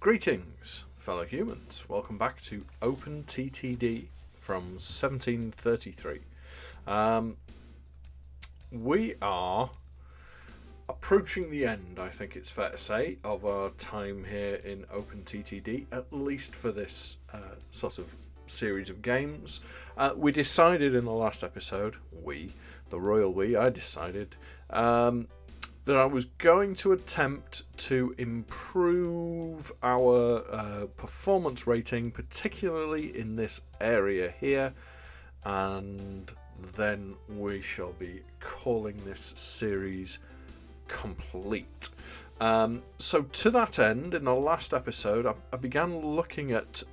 Greetings, fellow humans. Welcome back to OpenTTD from 1733. We are approaching the end, I think it's fair to say, of our time here in OpenTTD, at least for this sort of series of games. We decided in the last episode, the royal we, I decided that I was going to attempt to improve our performance rating, particularly in this area here, and then we shall be calling this series complete. So to that end, in the last episode, I began looking at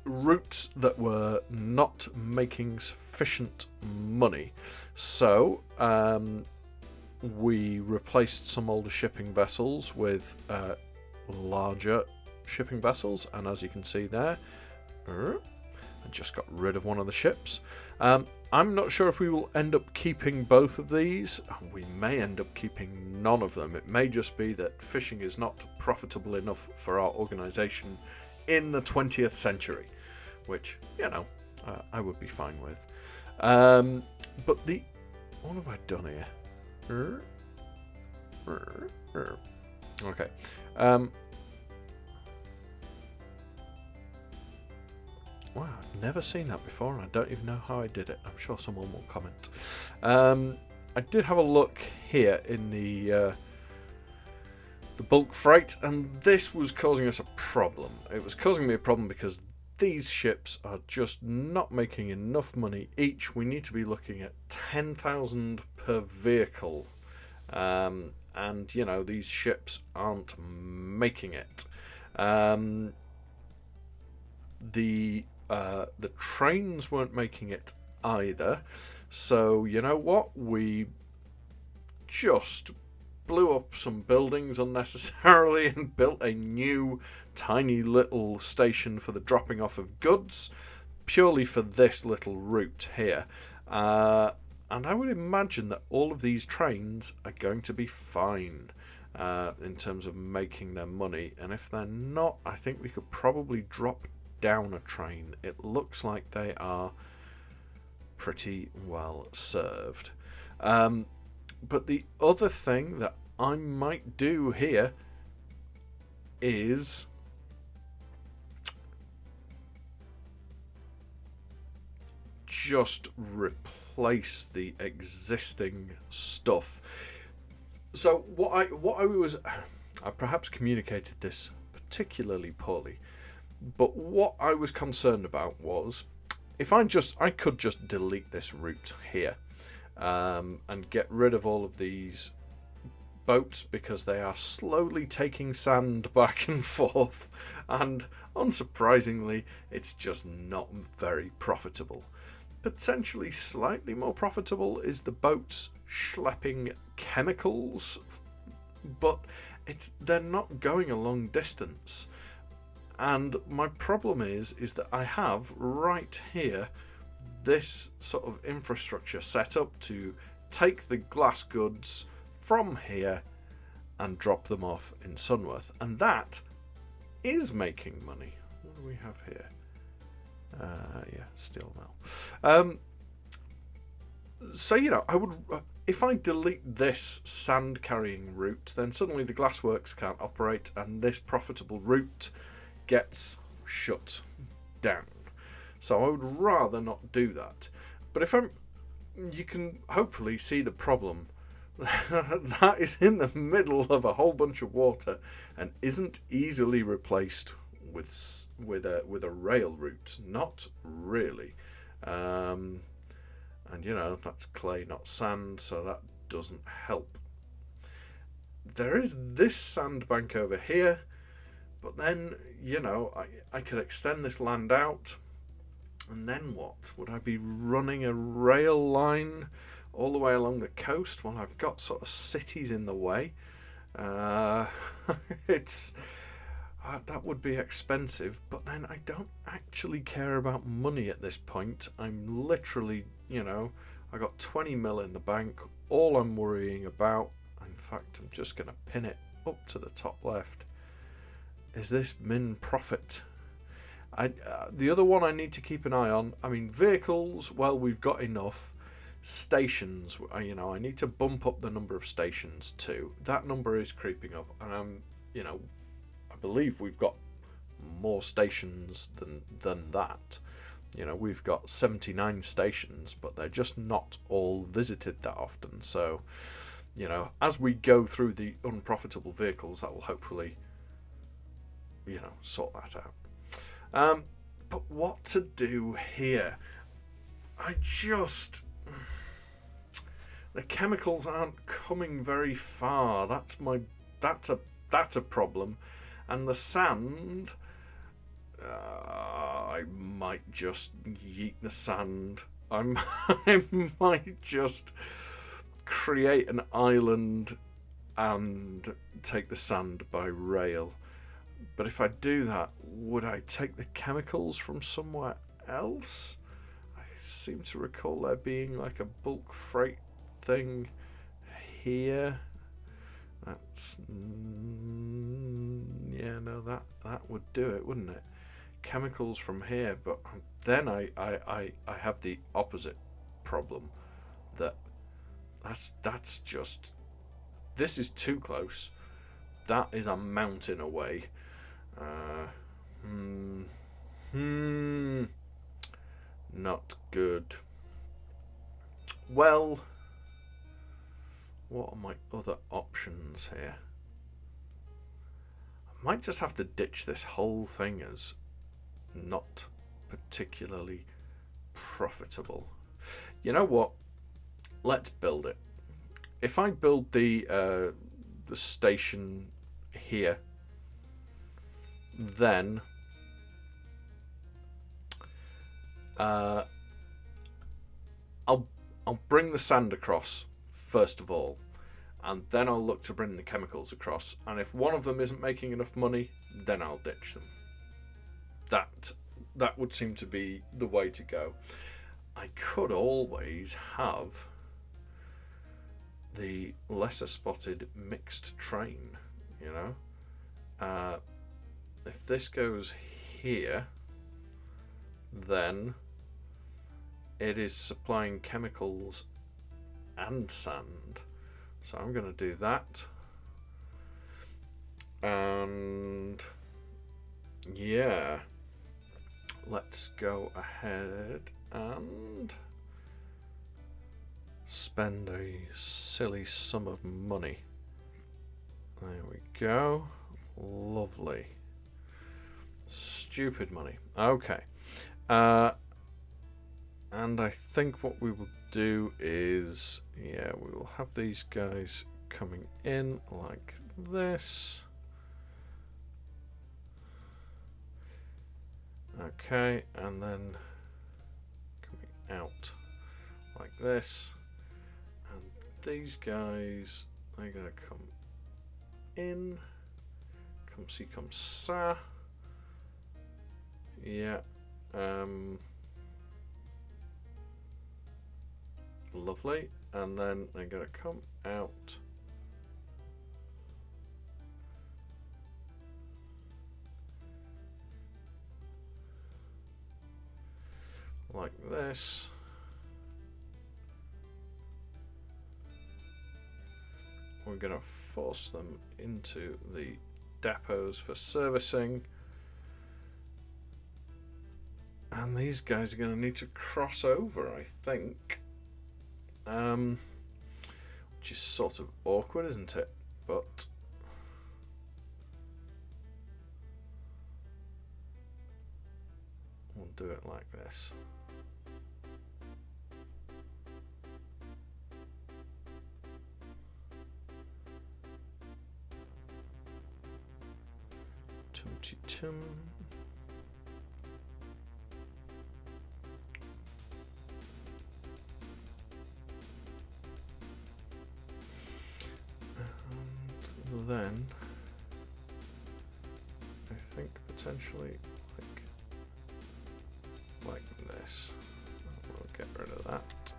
routes that were not making sufficient money. So we replaced some older shipping vessels with larger shipping vessels, and as you can see there, I just got rid of one of the ships. I'm not sure if we will end up keeping both of these. We may end up keeping none of them. It may just be that fishing is not profitable enough for our organisation in the 20th century, which, you know, I would be fine with. But what have I done here? Okay. Wow, I've never seen that before, and I don't even know how I did it. I'm sure someone will comment. I did have a look here in the bulk freight, and this was causing us a problem. It was causing me a problem because these ships are just not making enough money each. We need to be looking at 10,000 per vehicle, and you know, these ships aren't making it. The trains weren't making it either. So you know what? We just blew up some buildings unnecessarily and built a new tiny little station for the dropping off of goods, purely for this little route here. And I would imagine that all of these trains are going to be fine in terms of making their money. And if they're not, I think we could probably drop down a train. It looks like they are pretty well served. But the other thing that I might do here is just replace the existing stuff. So I perhaps communicated this particularly poorly, but what I was concerned about was if I could just delete this route here. And get rid of all of these boats because they are slowly taking sand back and forth, and unsurprisingly it's just not very profitable. Potentially slightly more profitable is the boats schlepping chemicals, but they're not going a long distance, and my problem is that I have right here this sort of infrastructure set up to take the glass goods from here and drop them off in Sunworth, and that is making money. What do we have here? Yeah, steel mill. So you know, I would if I delete this sand carrying route, then suddenly the glassworks can't operate, and this profitable route gets shut down. So I would rather not do that. But you can hopefully see the problem. That is in the middle of a whole bunch of water and isn't easily replaced with a rail route. Not really. And you know, that's clay, not sand, so that doesn't help. There is this sandbank over here, but then, you know, I could extend this land out. And then what? Would I be running a rail line all the way along the coast? Well, I've got sort of cities in the way. That would be expensive, but then I don't actually care about money at this point. I'm literally, you know, I got 20 mil in the bank. All I'm worrying about, in fact, I'm just going to pin it up to the top left. Is this min profit? The other one I need to keep an eye on, I mean, vehicles, well, we've got enough. Stations, you know, I need to bump up the number of stations too. That number is creeping up, and you know, I believe we've got more stations than that. You know, we've got 79 stations, but they're just not all visited that often. So, you know, as we go through the unprofitable vehicles, that will hopefully, you know, sort that out. But what to do here? The chemicals aren't coming very far. That's a problem. And the sand, I might just yeet the sand. I might just create an island and take the sand by rail. But if I do that, would I take the chemicals from somewhere else? I seem to recall there being like a bulk freight thing here. That's yeah, no, that would do it, wouldn't it? Chemicals from here, but then I have the opposite problem. That's just, this is too close. That is a mountain away. Not good. Well, what are my other options here? I might just have to ditch this whole thing as not particularly profitable. You know what? Let's build it. If I build the station here, then I'll bring the sand across first of all, and then I'll look to bring the chemicals across. And if one of them isn't making enough money, then I'll ditch them. That would seem to be the way to go. I could always have the lesser spotted mixed train, you know. If this goes here, then it is supplying chemicals and sand. So I'm going to do that. And yeah, let's go ahead and spend a silly sum of money. There we go. Lovely. Stupid money. Okay. And I think what we will do is, yeah, we will have these guys coming in like this. Okay, and then coming out like this. And these guys, they're going to come in. Come see, come sa. Yeah. Lovely. And then they're going to come out like this. We're going to force them into the depots for servicing. And these guys are going to need to cross over, I think. Which is sort of awkward, isn't it? But we'll do it like this. Tum-ti-tum. And then I think potentially like this. We'll get rid of that.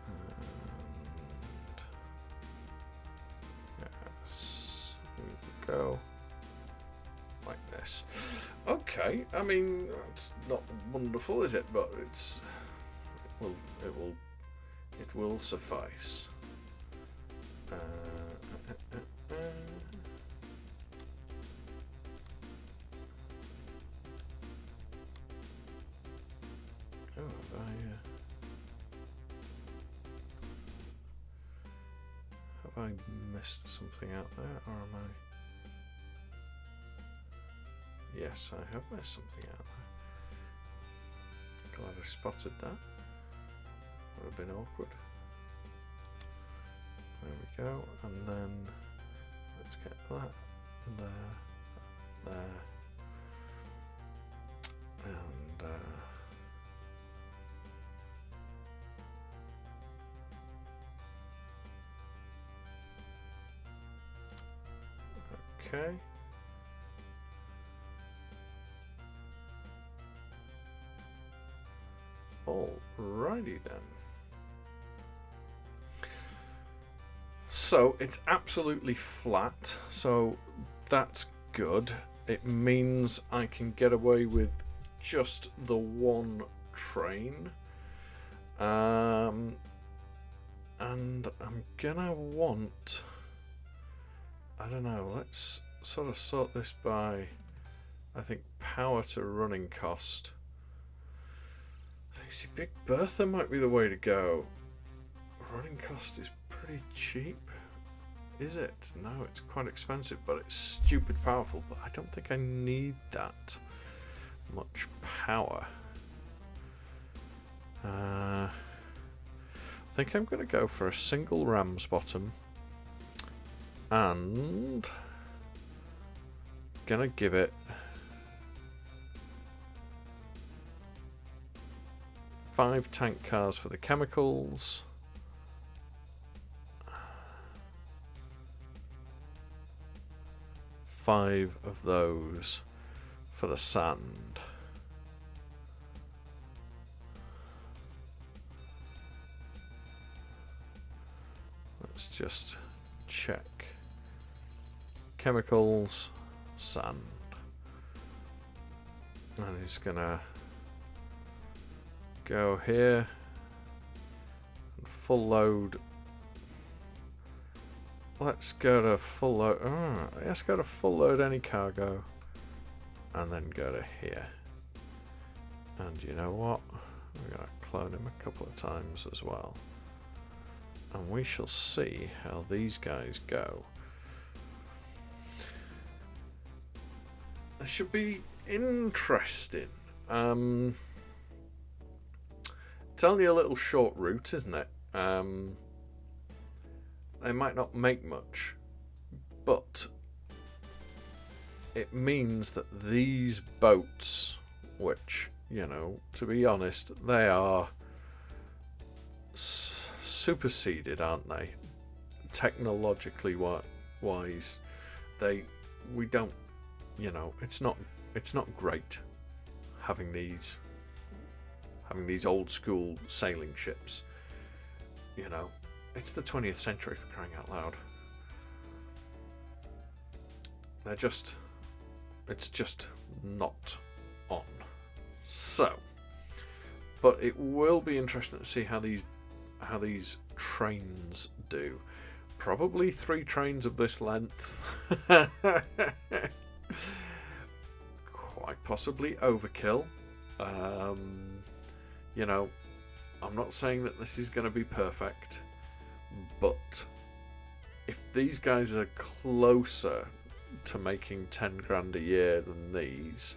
And yeah, go like this. Okay, I mean, that's not wonderful, is it? But it will suffice. Have I missed something out there, or am I? Yes, I have missed something out there. Glad I spotted that. Would have been awkward. There we go, and then let's get that there, and okay. Alrighty then. So it's absolutely flat, so that's good. It means I can get away with just the one train. And I'm gonna want, I don't know, let's sort of sort this by, I think, power to running cost. See, Big Bertha might be the way to go. Running cost is pretty cheap. Is it? No, it's quite expensive, but it's stupid powerful. But I don't think I need that much power. I think I'm going to go for a single ram's bottom. And gonna give it 5 tank cars for the chemicals. 5 of those for the sand. Let's just check. Chemicals, sand. And he's gonna go here and full load. Let's go to full load. Let's go to full load any cargo and then go to here. And you know what? We're going to clone him a couple of times as well. And we shall see how these guys go. It should be interesting. It's only a little short route, isn't it? They might not make much, but it means that these boats, which, you know, to be honest, they are superseded, aren't they? Technologically wise, we don't, you know, it's not great having these old school sailing ships, you know. It's the 20th century, for crying out loud. It's just not on. So, but it will be interesting to see how these trains do. Probably 3 trains of this length. Quite possibly overkill. You know, I'm not saying that this is going to be perfect. But if these guys are closer to making 10 grand a year than these,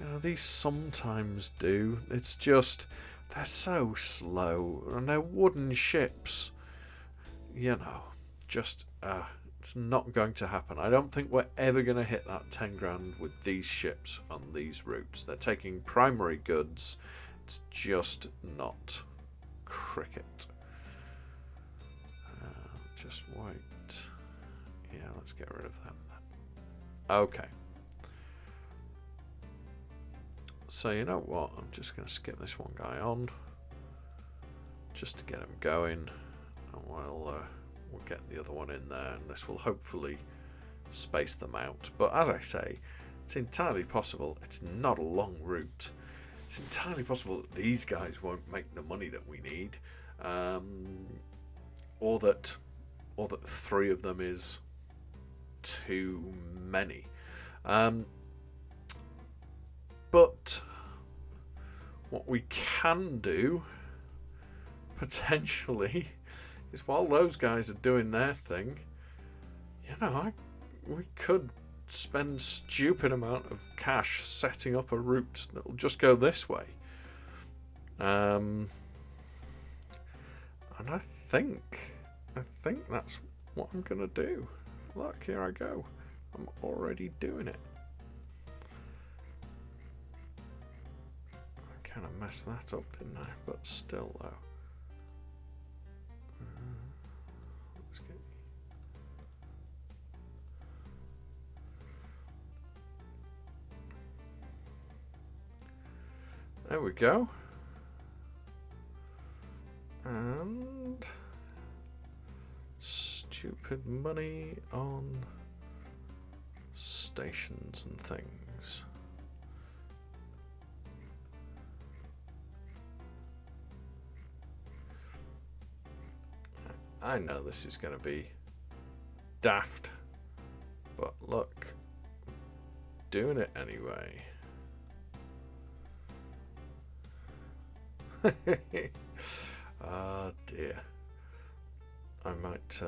you know, these sometimes do. It's just, they're so slow and they're wooden ships. You know, just, it's not going to happen. I don't think we're ever going to hit that 10 grand with these ships on these routes. They're taking primary goods. It's just not cricket. Just wait. Yeah, let's get rid of them then. Okay. So you know what? I'm just going to skip this one guy on, just to get him going, and we'll get the other one in there, and this will hopefully space them out. But as I say, it's entirely possible it's not a long route. It's entirely possible that these guys won't make the money that we need, or that 3 of them is too many. But what we can do potentially is, while those guys are doing their thing, we could spend stupid amount of cash setting up a route that'll just go this way. And I think that's what I'm gonna do. Look, here I go. I'm already doing it. I kind of messed that up, didn't I? But still, though. Let's get. There we go. And stupid money on stations and things. I know this is going to be daft, but look, doing it anyway. Ah, dear. I might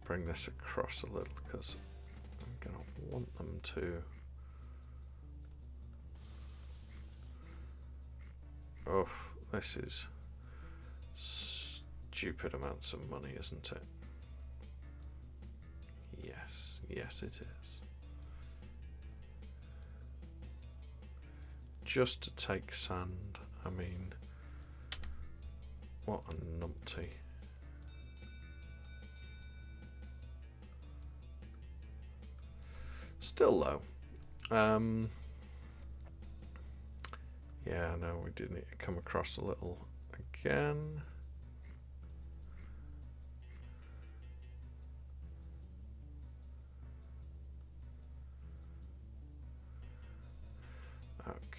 bring this across a little, because I'm going to want them to. Oh, this is stupid amounts of money, isn't it? Yes it is. Just to take sand, I mean, what a numpty. Still though, yeah, no, we did need to come across a little again.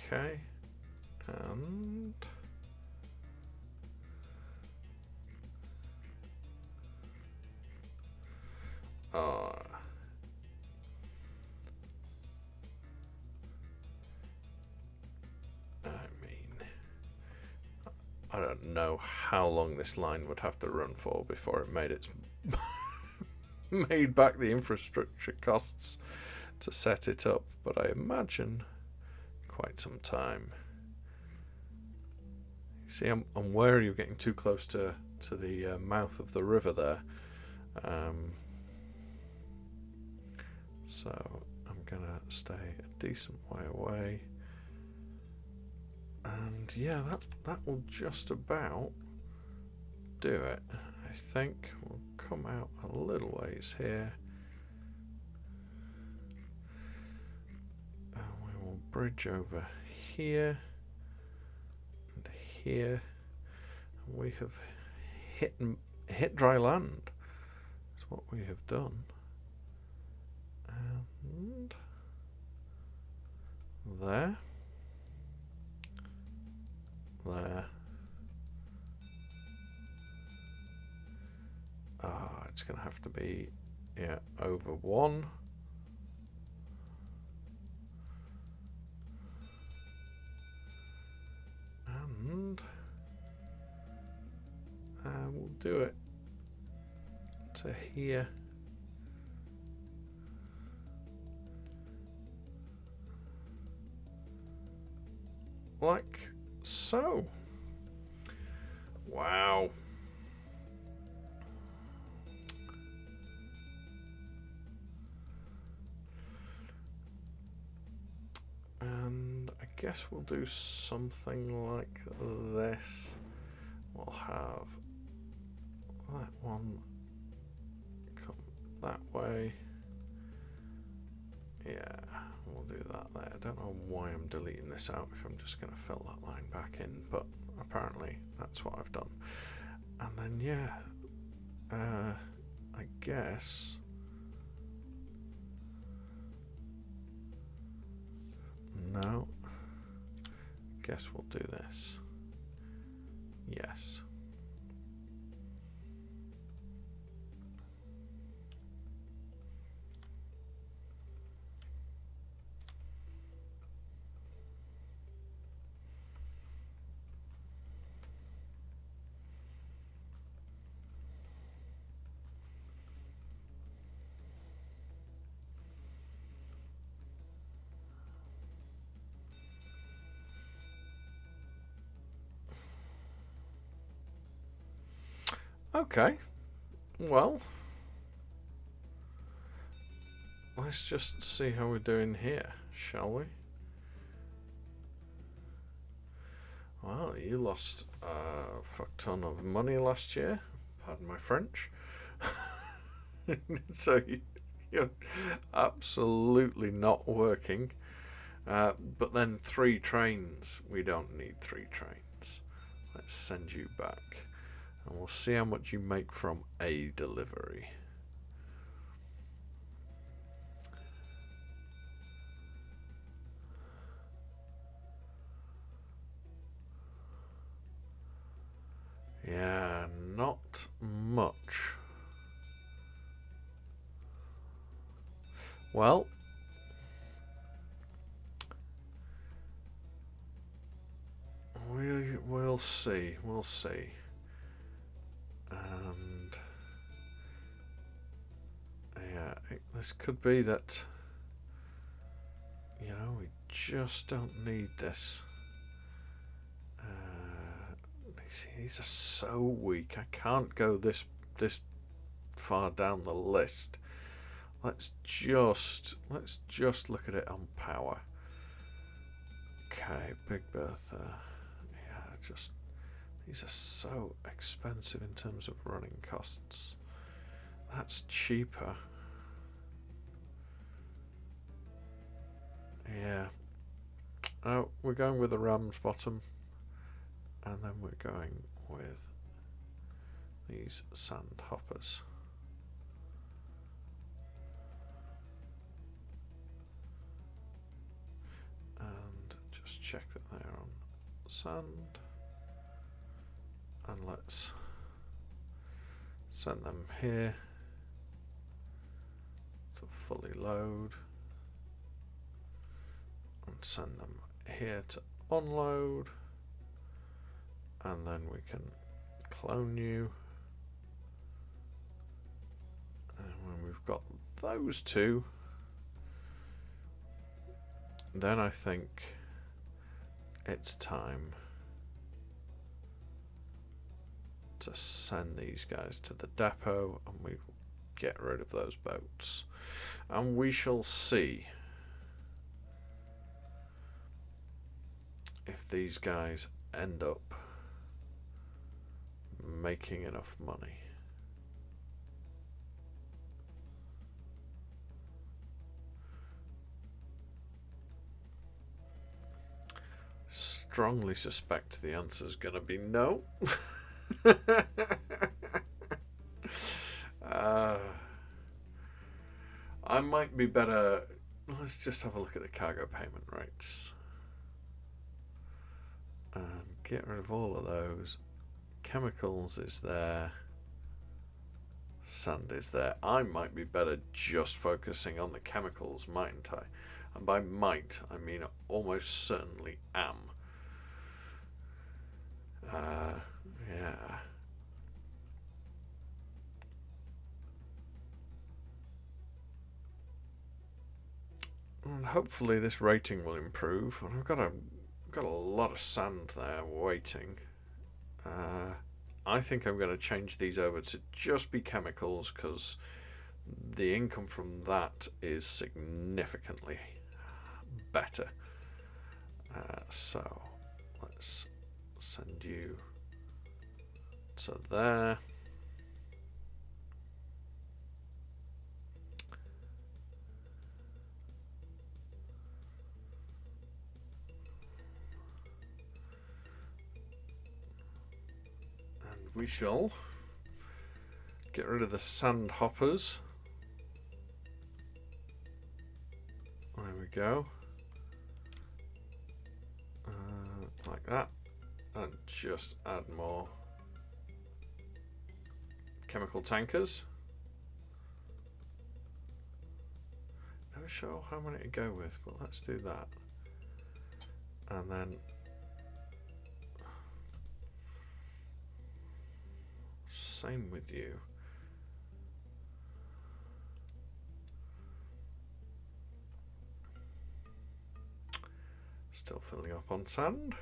Okay, and I don't know how long this line would have to run for before it made its made back the infrastructure costs to set it up, but I imagine quite some time. See, I'm wary of getting too close to the mouth of the river there, so I'm gonna stay a decent way away. And yeah, that will just about do it. I think we'll come out a little ways here. And we will bridge over here and here. And we have hit dry land. That's what we have done. And there. There. It's going to have to be, yeah, over 1. And we'll do it to here. Like so. Wow. And I guess we'll do something like this. We'll have that one come that way. Yeah, we'll do that there. I don't know why I'm deleting this out if I'm just going to fill that line back in, but apparently that's what I've done. And then, yeah, I guess No. Guess we'll do this. Yes. Okay. Well, let's just see how we're doing here, shall we? Well, you lost a fuck ton of money last year. Pardon my French. So you're absolutely not working. But then 3 trains. We don't need 3 trains. Let's send you back. And we'll see how much you make from a delivery. Yeah, not much. Well, we'll see. We'll see. And yeah, this could be that, you know, we just don't need this. These are so weak. I can't go this far down the list. Let's just look at it on power. Okay, Big Bertha. Yeah, just these are so expensive in terms of running costs. That's cheaper. Yeah. Oh, we're going with the Rams bottom. And then we're going with these sand hoppers. And just check that they're on sand. And let's send them here to fully load. And send them here to unload. And then we can clone you. And when we've got those 2, then I think it's time to send these guys to the depot and we get rid of those boats. And we shall see if these guys end up making enough money. Strongly suspect the answer's gonna be no. I might be better. Let's just have a look at the cargo payment rates and get rid of all of those. Chemicals is there. Sand is there. I might be better just focusing on the chemicals, mightn't I? And by might, I mean almost certainly am. Yeah. And hopefully this rating will improve. And I've got a lot of sand there waiting. I think I'm going to change these over to just be chemicals because the income from that is significantly better. So let's send you to there. We shall get rid of the sand hoppers. There we go. like that, and just add more chemical tankers. Not sure how many to go with, but let's do that. And then same with you. Still filling up on sand.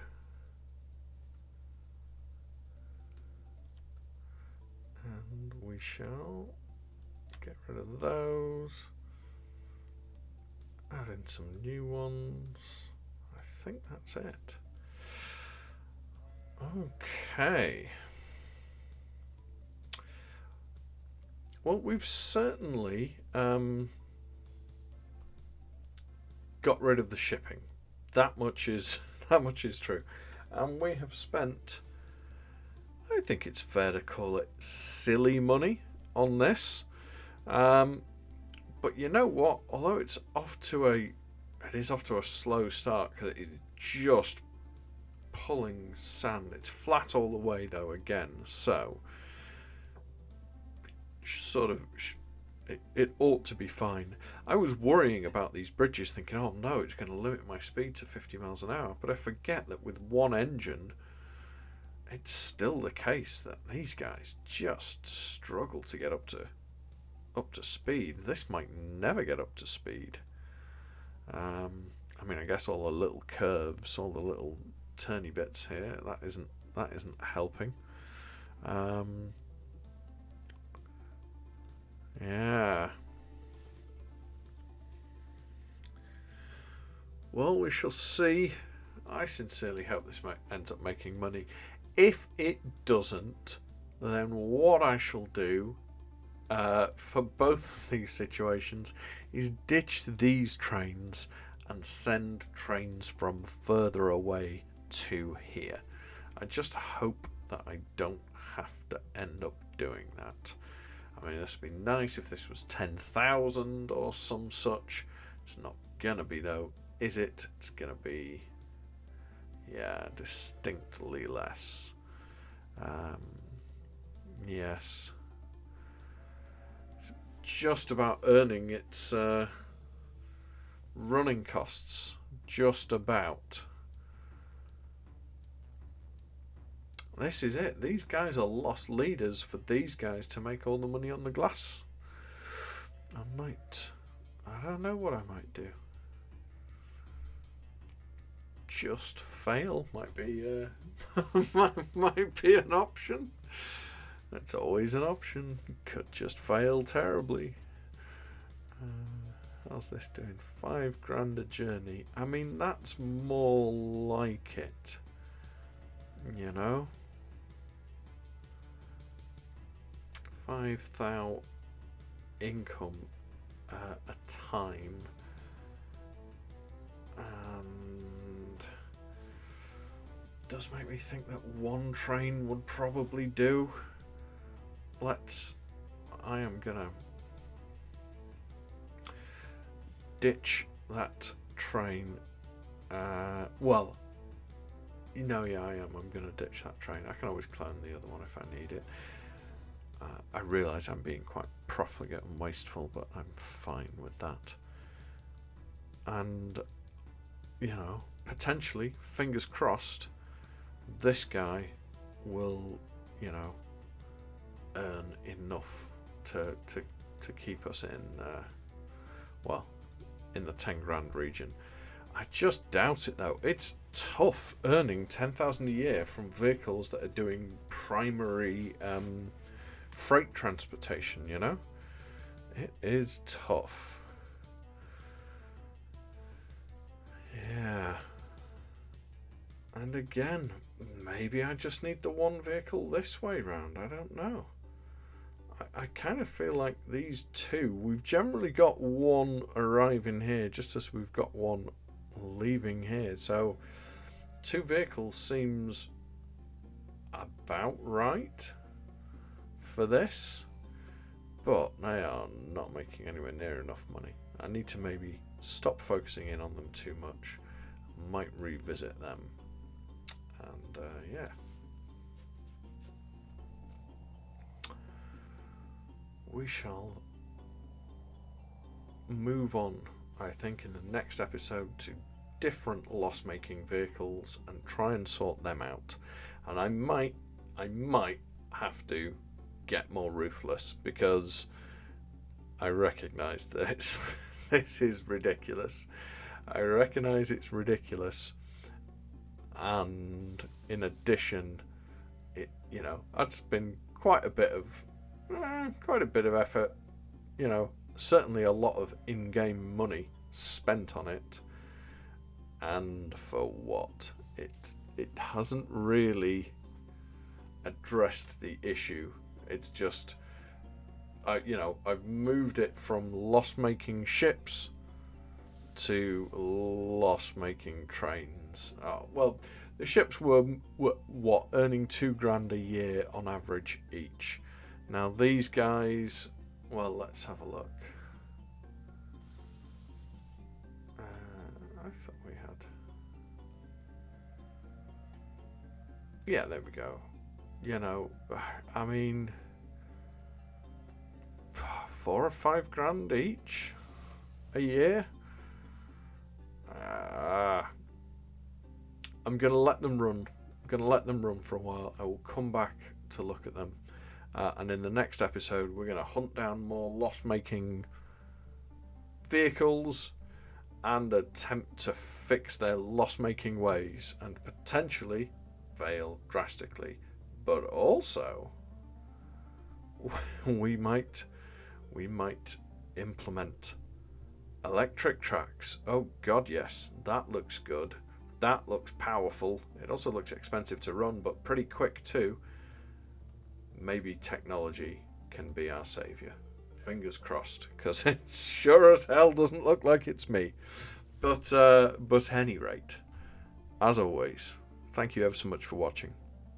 And we shall get rid of those. Add in some new ones. I think that's it. Okay. Well, we've certainly got rid of the shipping. That much is true. And we have spent, I think it's fair to call it, silly money on this. But you know what? Although it is off to a slow start because it's just pulling sand. It's flat all the way though again, so sort of it ought to be fine. I was worrying about these bridges, thinking, oh no, it's going to limit my speed to 50 miles an hour. But I forget that with one engine, it's still the case that these guys just struggle to get up to speed. This might never get up to speed. I mean, I guess all the little curves, all the little turny bits here, that isn't helping. Yeah. Well, we shall see. I sincerely hope this ends up making money. If it doesn't, then what I shall do for both of these situations is ditch these trains and send trains from further away to here. I just hope that I don't have to end up doing that. I mean, this would be nice if this was 10,000 or some such. It's not gonna be though, is it? It's gonna be, yeah, distinctly less. Yes. It's just about earning its running costs. Just about. This is it. These guys are lost leaders for these guys to make all the money on the glass. I don't know what I might do. Just fail might be might be an option. That's always an option. Could just fail terribly. How's this doing? $5,000 a journey. I mean, that's more like it. You know? 5,000 income a time, and does make me think that one train would probably do. I am gonna ditch that train. Well, no, yeah, I am. I'm gonna ditch that train. I can always clone the other one if I need it. I realise I'm being quite profligate and wasteful, but I'm fine with that. And, you know, potentially, fingers crossed, this guy will, you know, earn enough to keep us in, well, in the 10 grand region. I just doubt it though. It's tough earning 10,000 a year from vehicles that are doing primary freight transportation, you know? It is tough. Yeah. And again, maybe I just need the one vehicle this way round. I don't know. I kind of feel like these two, we've generally got one arriving here just as we've got one leaving here. So 2 vehicles seems about right for this, but they are not making anywhere near enough money. I need to maybe stop focusing in on them too much. I might revisit them And yeah. We shall move on, I think, in the next episode to different loss-making vehicles and try and sort them out. And I might have to get more ruthless, because I recognise this. This is ridiculous. I recognise it's ridiculous, and in addition, that's been quite a bit of effort. Certainly a lot of in-game money spent on it, and for what? It hasn't really addressed the issue. It's just, I've moved it from loss-making ships to loss-making trains. Well, the ships were what, earning $2,000 a year on average each. Now these guys, well, let's have a look. I thought we had. Yeah, there we go. I mean, $4,000 or $5,000 each a year. I'm gonna let them run. For a while. I will come back to look at them, and in the next episode, we're gonna hunt down more loss-making vehicles and attempt to fix their loss-making ways, and potentially fail drastically. But also, we might implement electric tracks. Oh God, yes, that looks good. That looks powerful. It also looks expensive to run, but pretty quick too. Maybe technology can be our saviour. Fingers crossed, because it sure as hell doesn't look like it's me. But at any rate, as always, thank you ever so much for watching.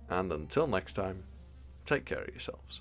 And until next time, take care of yourselves.